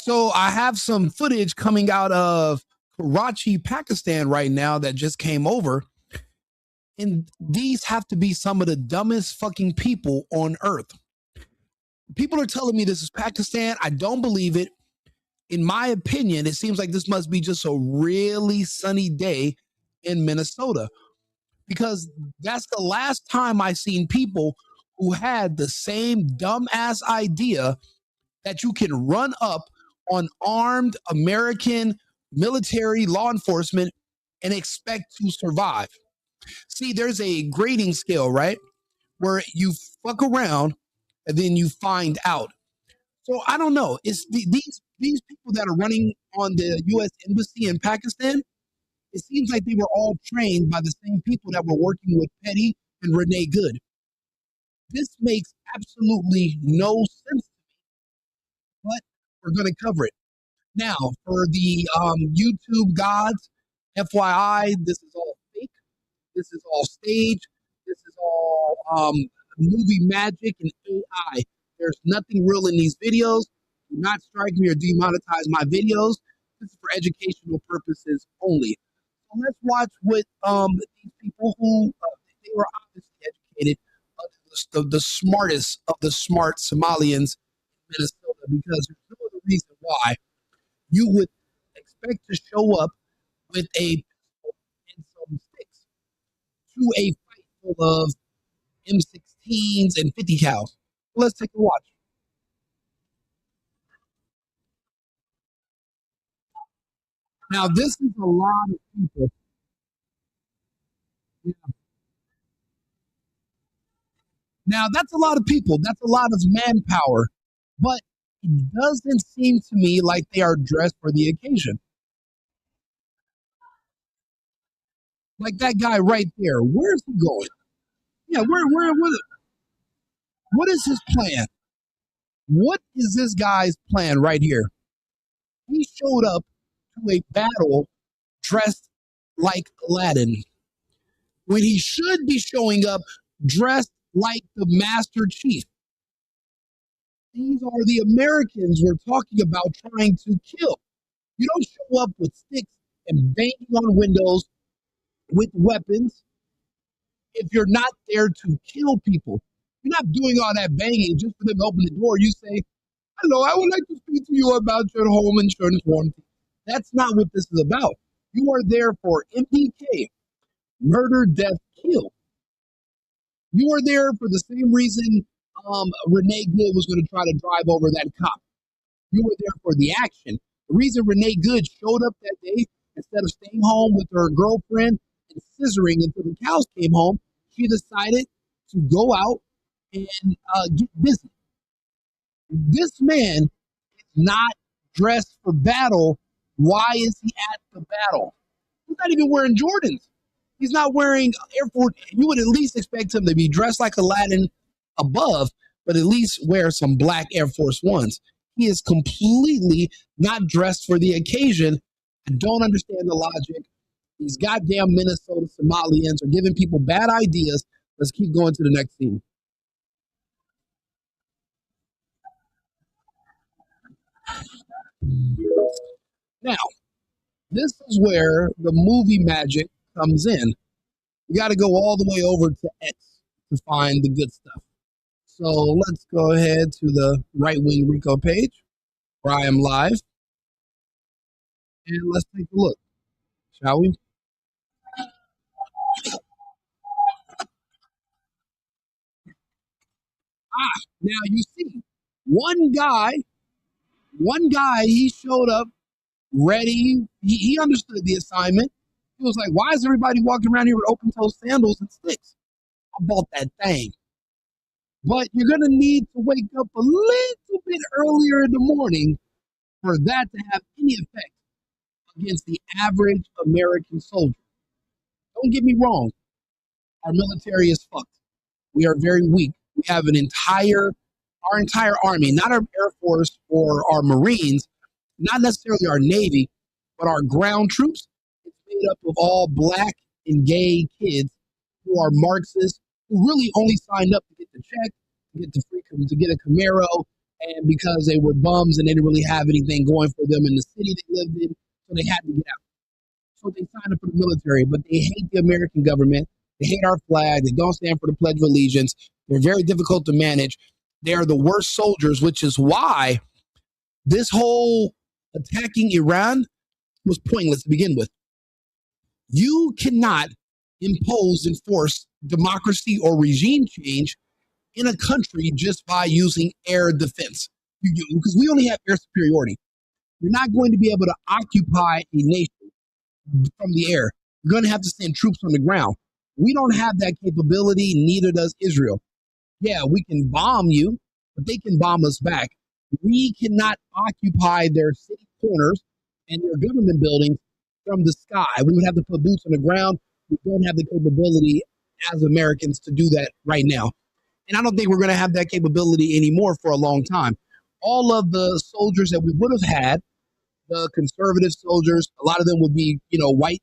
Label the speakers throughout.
Speaker 1: So I have some footage coming out of Karachi, Pakistan right now that just came over. And these have to be some of the dumbest fucking people on earth. People are telling me this is Pakistan. I don't believe it. In my opinion, it seems like this must be just a really sunny day in Minnesota, because that's the last time I seen people who had the same dumbass idea that you can run up on armed American military law enforcement and expect to survive. See, there's a grading scale, right? Where you fuck around and then you find out. So I don't know. These people that are running on the U.S. embassy in Pakistan. It seems like they were all trained by the same people that were working with Petty and Renee Good. This makes absolutely no sense, but we're going to cover it. Now, for the YouTube gods, FYI, this is all fake. This is all stage. This is all movie magic and AI. There's nothing real in these videos. Do not strike me or demonetize my videos. This is for educational purposes only. So let's watch what these people who they were obviously educated, the smartest of the smart Somalians in Minnesota, because there's no other reason why you would expect to show up with a pistol and some sticks to a fight full of M16s and 50 cows. Let's take a watch. Now, this is a lot of people. Yeah. Now, that's a lot of people. That's a lot of manpower. But it doesn't seem to me like they are dressed for the occasion. Like that guy right there. Where's he going? Yeah, what is his plan? What is this guy's plan right here? He showed up to a battle dressed like Aladdin when he should be showing up dressed like the Master Chief. These are the Americans we're talking about trying to kill. You don't show up with sticks and banging on windows with weapons if you're not there to kill people. You're not doing all that banging just for them to open the door. You say, "Hello, I would like to speak to you about your home insurance warranty." That's not what this is about. You are there for MDK, murder, death, kill. You are there for the same reason Renee Good was going to try to drive over that cop. You were there for the action. The reason Renee Good showed up that day, instead of staying home with her girlfriend and scissoring until the cows came home, she decided to go out and get busy. This man is not dressed for battle. Why is he at the battle? He's not even wearing Jordans. He's not wearing Air Force. You would at least expect him to be dressed like Aladdin above, but at least wear some black Air Force Ones. He is completely not dressed for the occasion. I don't understand the logic. These goddamn Minnesota Somalians are giving people bad ideas. Let's keep going to the next scene. Now, this is where the movie magic comes in. You got to go all the way over to X to find the good stuff. So let's go ahead to the Right Wing Rico page where I am live. And let's take a look, shall we? Now you see, one guy, he showed up ready. He understood the assignment. He was like, why is everybody walking around here with open toe sandals and sticks? I bought that thing. But you're going to need to wake up a little bit earlier in the morning for that to have any effect against the average American soldier. Don't get me wrong. Our military is fucked. We are very weak. We have our entire army, not our Air Force or our Marines, not necessarily our Navy, but our ground troops. It's made up of all black and gay kids who are Marxists, who really only signed up to get the check, to get the freedom, to get a Camaro, And because they were bums and they didn't really have anything going for them in the city they lived in, so they had to get out. So they signed up for the military, but they hate the American government. They hate our flag. They don't stand for the Pledge of Allegiance. They're very difficult to manage. They are the worst soldiers, which is why this whole attacking Iran was pointless to begin with. You cannot impose and force democracy or regime change in a country just by using air defense. Because we only have air superiority. You're not going to be able to occupy a nation from the air. You're going to have to send troops on the ground. We don't have that capability, neither does Israel. Yeah, we can bomb you, but they can bomb us back. We cannot occupy their city corners and their government buildings from the sky. We would have to put boots on the ground. We don't have the capability as Americans to do that right now. And I don't think we're going to have that capability anymore for a long time. All of the soldiers that we would have had, the conservative soldiers, a lot of them would be, white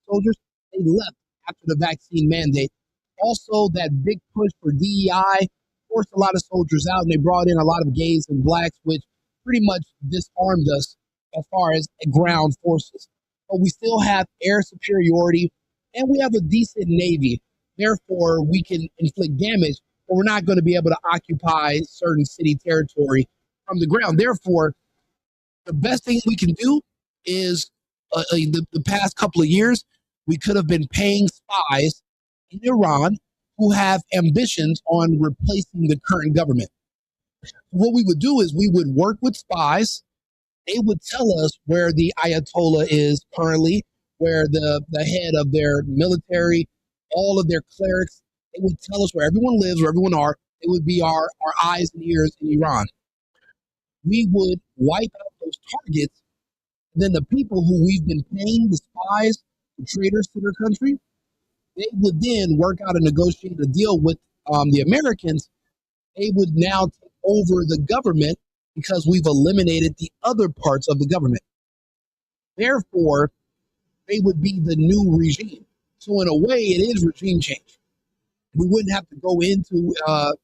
Speaker 1: soldiers. They left after the vaccine mandate. Also, that big push for DEI forced a lot of soldiers out, and they brought in a lot of gays and blacks, which pretty much disarmed us as far as ground forces. But we still have air superiority, and we have a decent Navy. Therefore, we can inflict damage, but we're not going to be able to occupy certain city territory from the ground. Therefore, the best thing we can do is the past couple of years, we could have been paying spies in Iran who have ambitions on replacing the current government. What we would do is we would work with spies. They would tell us where the Ayatollah is currently, where the head of their military, all of their clerics, they would tell us where everyone lives, where everyone are. It would be our eyes and ears in Iran. We would wipe out those targets. Then the people who we've been paying, the spies, the traitors to their country, they would then work out and negotiate a deal with the Americans. They would now take over the government because we've eliminated the other parts of the government. Therefore, they would be the new regime. So in a way, it is regime change. We wouldn't have to go into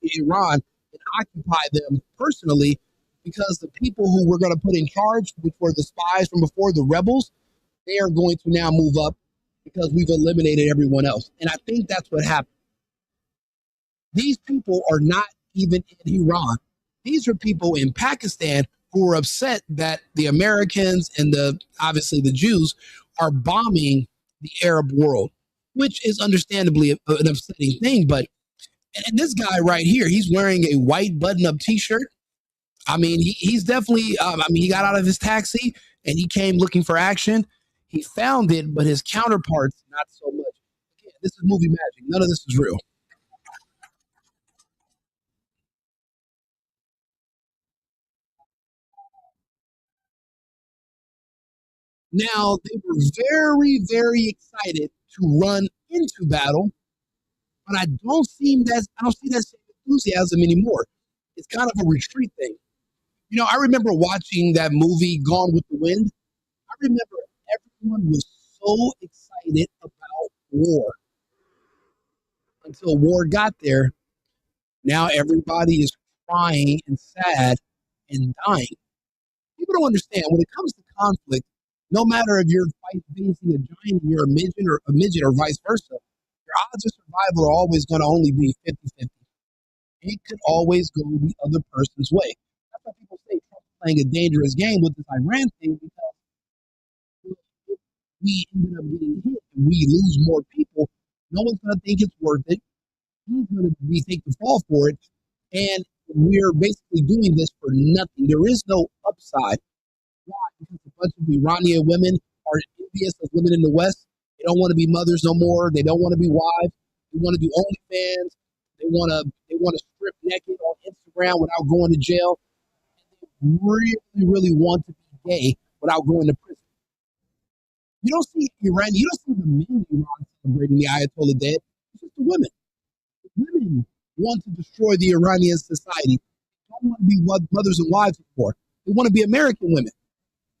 Speaker 1: Iran and occupy them personally because the people who we're going to put in charge, which were the spies from before, the rebels, they are going to now move up because we've eliminated everyone else. And I think that's what happened. These people are not even in Iran. These are people in Pakistan who are upset that the Americans and obviously the Jews are bombing the Arab world, which is understandably an upsetting thing. But and this guy right here, he's wearing a white button-up T-shirt. I mean, he's definitely, he got out of his taxi and he came looking for action. He found it, but his counterparts, not so much. Again, this is movie magic. None of this is real. Now, they were very, very excited to run into battle, but I don't see that same enthusiasm anymore. It's kind of a retreat thing. I remember watching that movie Gone with the Wind. I remember everyone was so excited about war until war got there. Now everybody is crying and sad and dying. People don't understand when it comes to conflict, no matter if you're facing a giant and you're a midget or vice versa, your odds of survival are always going to only be 50-50. It could always go the other person's way. That's why people say Trump's playing a dangerous game with this Iran thing because if we ended up getting hit and we lose more people, no one's going to think it's worth it. He's going to take the fall for it. And we're basically doing this for nothing. There is no upside. Why? Because a bunch of Iranian women are envious of women in the West. They don't want to be mothers no more. They don't want to be wives. They want to do OnlyFans. They want to strip naked on Instagram without going to jail. And they really, really want to be gay without going to prison. You don't see Iran. You don't see the men in Iran celebrating the Ayatollah dead. It's just the women. The women want to destroy the Iranian society. They don't want to be what mothers and wives before. They want to be American women.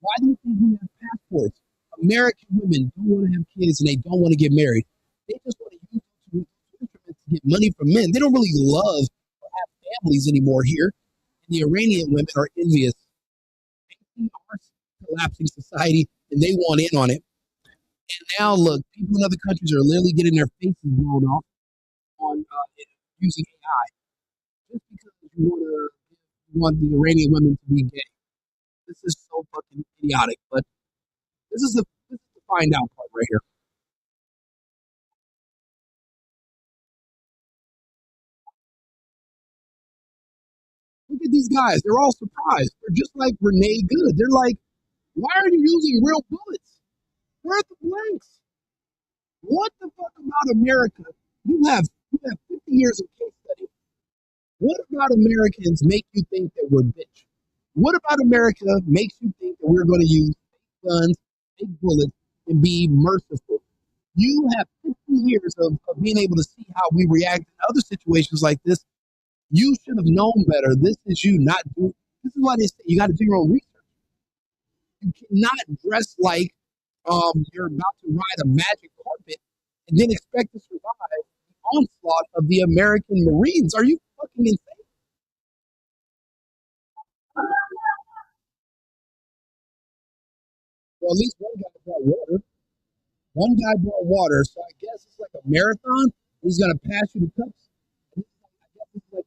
Speaker 1: Why do you think we have passports? American women don't want to have kids and they don't want to get married. They just want to use those instruments to get money from men. They don't really love or have families anymore here. And the Iranian women are envious. They are collapsing society and they want in on it. And now, look, people in other countries are literally getting their faces blown off on using AI just because you want the Iranian women to be gay. This is so fucking idiotic. But this is the find out part right here. Look at these guys. They're all surprised. They're just like Renee Good. They're like, why are you using real bullets? Where are the blanks? What the fuck about America? You have 50 years of case study. What about Americans make you think that we're bitch? What about America makes you think that we're going to use fake guns, fake bullets, and be merciful? You have 50 years of being able to see how we react in other situations like this. You should have known better. This is you not doing. This is why they say you got to do your own research. You cannot dress like you're about to ride a magic carpet and then expect to survive the onslaught of the American Marines. Are you fucking insane? Well, at least one guy brought water. One guy brought water, so I guess it's like a marathon. He's gonna pass you the cups. I guess it's like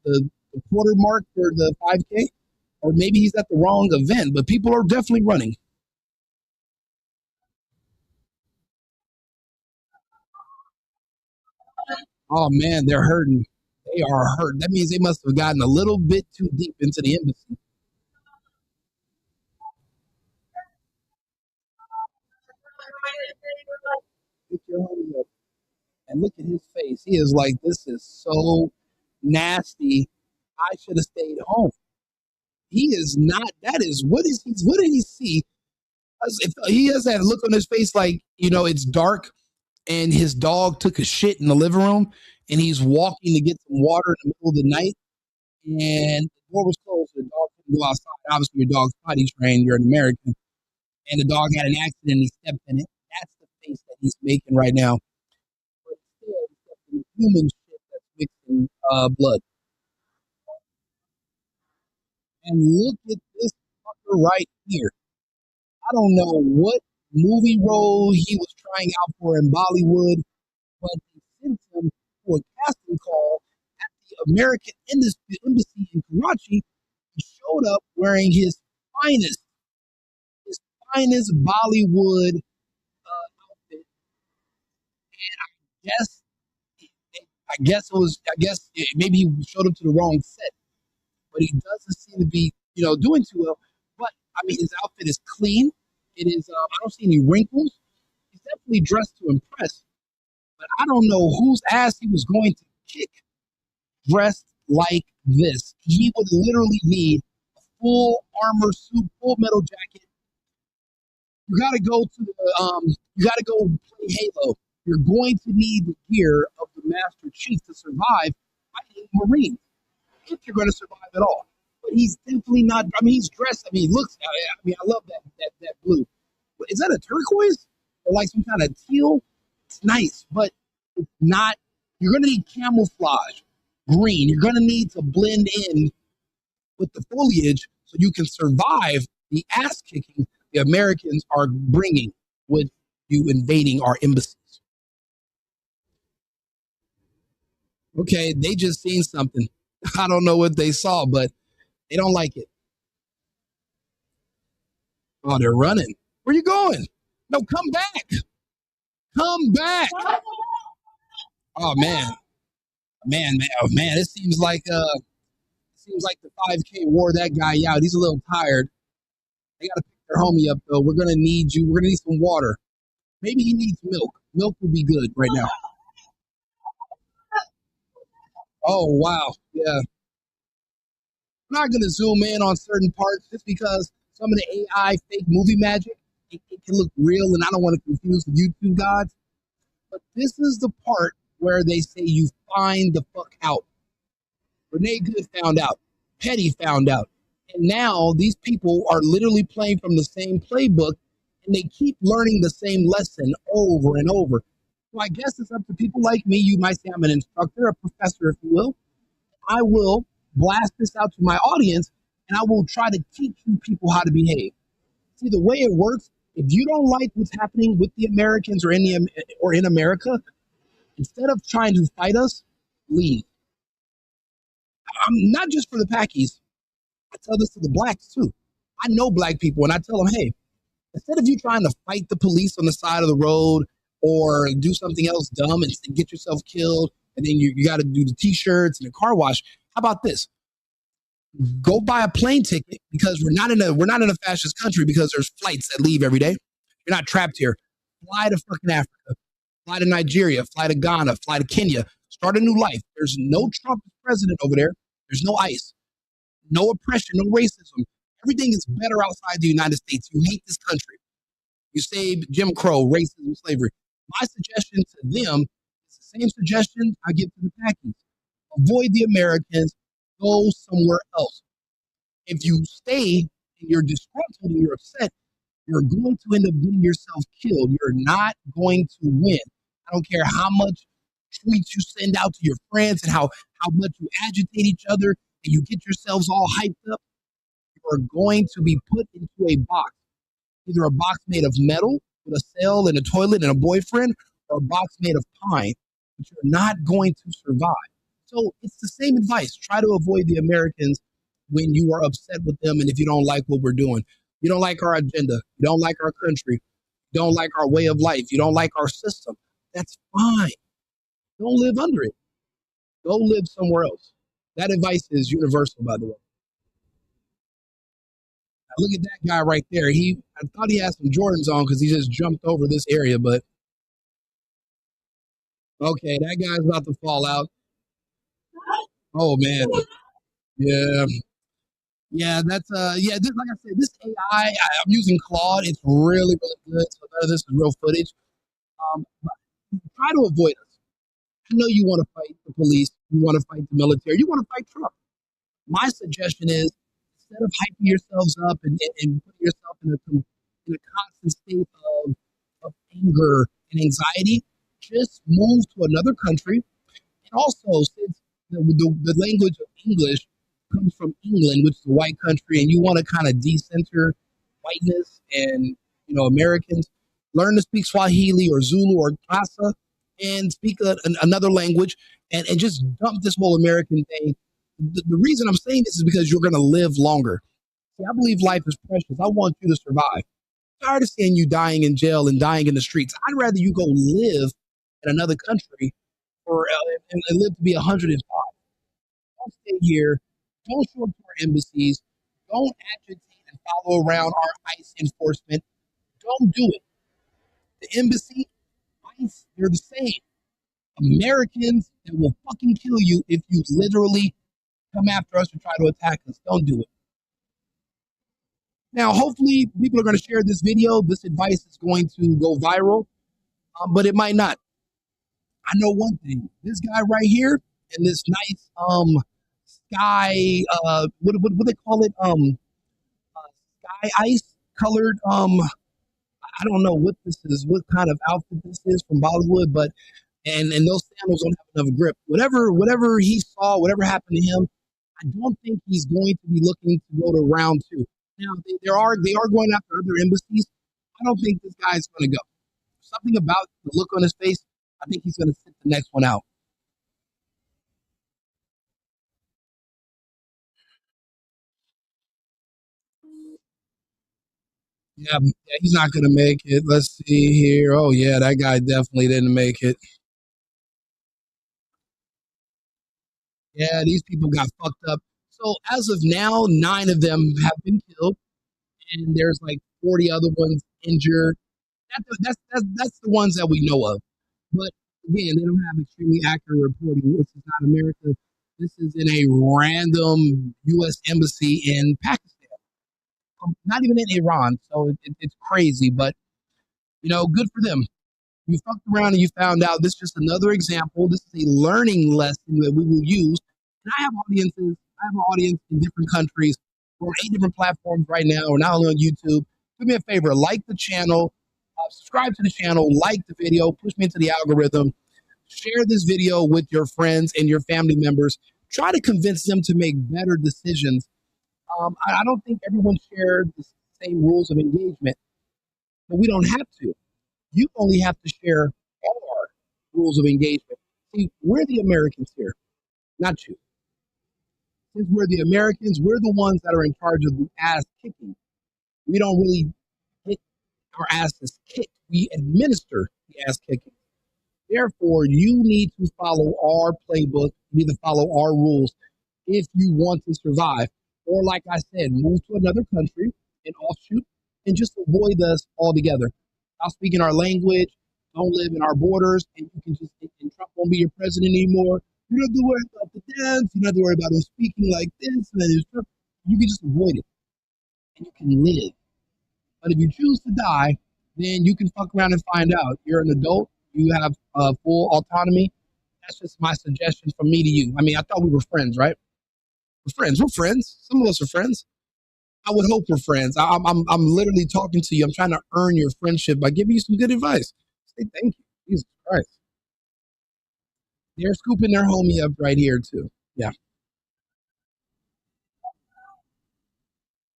Speaker 1: the quarter mark for the 5K, or maybe he's at the wrong event. But people are definitely running. Oh man, they're hurting. They are hurt. That means they must have gotten a little bit too deep into the embassy. Pick your homie up and look at his face. He is like, this is so nasty. I should have stayed home. He is not. That is what is he? What did he see? If he has that look on his face, like it's dark, and his dog took a shit in the living room, and he's walking to get some water in the middle of the night, and the door was closed, so the dog couldn't go outside. Obviously, your dog's potty trained. You're an American, and the dog had an accident. And he stepped in it. That's the face that he's making right now. But instead, he stepped in human shit that's mixing blood. And look at this fucker right here. I don't know what movie role he was trying out for in Bollywood, but they sent him to a casting call at the American Embassy in Karachi. He showed up wearing finest, his finest Bollywood outfit. Yes, I guess maybe he showed up to the wrong set, but he doesn't seem to be, doing too well. But I mean, his outfit is clean. It is. I don't see any wrinkles. He's definitely dressed to impress. But I don't know whose ass he was going to kick dressed like this. He would literally need a full armor suit, full metal jacket. You got to go to you got to go play Halo. You're going to need the gear of the Master Chief to survive fighting Marines, if you're going to survive at all. But he's definitely not. I mean, he's dressed. I mean, he looks. I mean, I love that blue. But is that a turquoise or like some kind of teal? It's nice, but it's not. You're going to need camouflage, green. You're going to need to blend in with the foliage so you can survive the ass kicking the Americans are bringing with you invading our embassies. Okay, they just seen something. I don't know what they saw, but they don't like it. Oh, they're running. Where you going? No, come back. Come back. Oh man. Oh man, it seems like the 5K wore that guy out. He's a little tired. They gotta pick their homie up though. We're gonna need you. We're gonna need some water. Maybe he needs milk. Milk would be good right now. Oh wow. Yeah. I'm not gonna zoom in on certain parts just because some of the AI fake movie magic, it can look real and I don't want to confuse the YouTube gods. But this is the part where they say you find the fuck out. Renee Good found out. Petty found out. And now these people are literally playing from the same playbook and they keep learning the same lesson over and over. So I guess it's up to people like me. You might say I'm an instructor, a professor, if you will. I will blast this out to my audience, and I will try to teach you people how to behave. See, the way it works, if you don't like what's happening with the Americans or in America, instead of trying to fight us, leave. I'm not just for the Packies. I tell this to the blacks too. I know black people, and I tell them, hey, instead of you trying to fight the police on the side of the road or do something else dumb and get yourself killed, and then you got to do the t-shirts and the car wash. How about this? Go buy a plane ticket, because we're not in a fascist country, because there's flights that leave every day. You're not trapped here. Fly to fucking Africa, fly to Nigeria, fly to Ghana, fly to Kenya. Start a new life. There's no Trump president over there. There's no ICE, no oppression, no racism. Everything is better outside the United States. You hate this country. You say Jim Crow, racism, slavery. My suggestion to them is the same suggestion I give to the Packies. Avoid the Americans. Go somewhere else. If you stay and you're disgruntled and you're upset, you're going to end up getting yourself killed. You're not going to win. I don't care how much tweets you send out to your friends and how much you agitate each other and you get yourselves all hyped up. You're going to be put into a box. Either a box made of metal with a cell and a toilet and a boyfriend, or a box made of pine, but you're not going to survive. So it's the same advice. Try to avoid the Americans when you are upset with them, and if you don't like what we're doing. You don't like our agenda. You don't like our country. You don't like our way of life. You don't like our system. That's fine. Don't live under it. Go live somewhere else. That advice is universal, by the way. Look at that guy right there. I thought he had some Jordans on because he just jumped over this area, but okay, that guy's about to fall out. Oh man. Yeah. Yeah, that's this, like I said, this AI, I'm using Claude. It's really, really good. So none of this is real footage. But try to avoid us. I know you want to fight the police, you want to fight the military, you want to fight Trump. My suggestion is, instead of hyping yourselves up and putting yourself in a constant state of anger and anxiety, just move to another country. And also, since the language of English comes from England, which is a white country, and you want to kind of decenter whiteness and Americans, learn to speak Swahili or Zulu or Xhosa and speak another language, and just dump this whole American thing. The reason I'm saying this is because you're going to live longer. See, I believe life is precious. I want you to survive. I'm tired of seeing you dying in jail and dying in the streets. I'd rather you go live in another country and live to be 105. Don't stay here. Don't show up to our embassies. Don't agitate and follow around our ICE enforcement. Don't do it. The embassy, ICE, they're the same. Americans that will fucking kill you if you literally come after us or try to attack us. Don't do it. Now, hopefully, people are going to share this video. This advice is going to go viral, but it might not. I know one thing. This guy right here in this nice sky, what do they call it? Sky ice colored. I don't know what this is, what kind of outfit this is from Bollywood, but and those sandals don't have enough grip. Whatever he saw, whatever happened to him, I don't think he's going to be looking to go to round two. Now they are going after other embassies. I don't think this guy's going to go. Something about the look on his face. I think he's going to sit the next one out. Yeah, he's not going to make it. Let's see here. Oh yeah, that guy definitely didn't make it. Yeah, these people got fucked up. So as of now, 9 of them have been killed, and there's like 40 other ones injured. That's the ones that we know of. But again, they don't have extremely accurate reporting. This is not America. This is in a random U.S. embassy in Pakistan, not even in Iran. So it's crazy, but good for them. You fucked around and you found out. This is just another example. This is a learning lesson that we will use. And I have audiences. I have an audience in different countries. We're on 8 different platforms right now. We're not only on YouTube. Do me a favor, like the channel, subscribe to the channel, like the video, push me into the algorithm, share this video with your friends and your family members. try to convince them to make better decisions. I don't think everyone shares the same rules of engagement, but we don't have to. You only have to share our rules of engagement. See, we're the Americans here, not you. Since we're the Americans, we're the ones that are in charge of the ass kicking. We don't really get our asses kicked. We administer the ass kicking. Therefore, you need to follow our playbook. You need to follow our rules if you want to survive. Or, like I said, move to another country and offshoot and just avoid us altogether. Stop speaking our language. Don't live in our borders, and you can just, and Trump won't be your president anymore. You don't have to worry about the dance. You don't have to worry about him speaking like this. And then Trump. You can just avoid it, and you can live. But if you choose to die, then you can fuck around and find out. You're an adult. You have full autonomy. That's just my suggestion from me to you. I mean, I thought we were friends, right? We're friends. We're friends. Some of us are friends. I would hope we're friends. I'm literally talking to you. I'm trying to earn your friendship by giving you some good advice. Say thank you. Jesus Christ. They're scooping their homie up right here too. Yeah.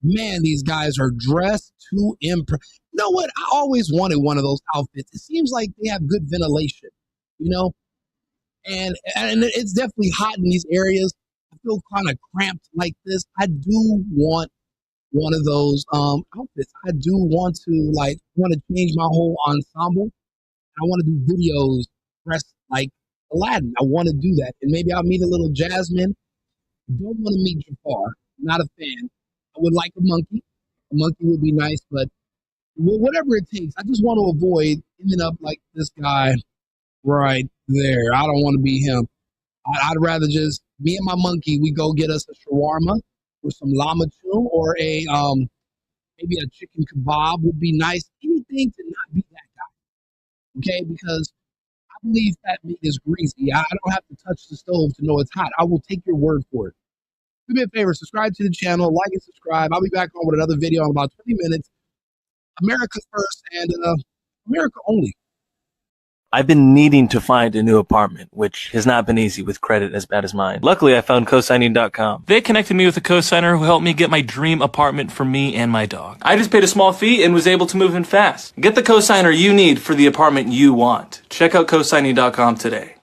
Speaker 1: Man, these guys are dressed to impress. You know what? I always wanted one of those outfits. It seems like they have good ventilation, you know, and it's definitely hot in these areas. I feel kind of cramped like this. I do want one of those outfits. I do want to change my whole ensemble. I want to do videos dressed like Aladdin. I want to do that, and maybe I'll meet a little Jasmine. Don't want to meet Jafar. Not a fan. I would like a monkey. A monkey would be nice, but whatever it takes. I just want to avoid ending up like this guy right there. I don't want to be him. I'd rather just me and my monkey. We go get us a shawarma or some llama tune or a maybe a chicken kebab would be nice. Anything to not be that guy, okay? Because I believe fat meat is greasy. I don't have to touch the stove to know it's hot. I will take your word for it. Do me a favor, subscribe to the channel, like and subscribe. I'll be back on with another video in about 20 minutes. America first and America only.
Speaker 2: I've been needing to find a new apartment, which has not been easy with credit as bad as mine. Luckily, I found cosigning.com. They connected me with a cosigner who helped me get my dream apartment for me and my dog. I just paid a small fee and was able to move in fast. Get the cosigner you need for the apartment you want. Check out cosigning.com today.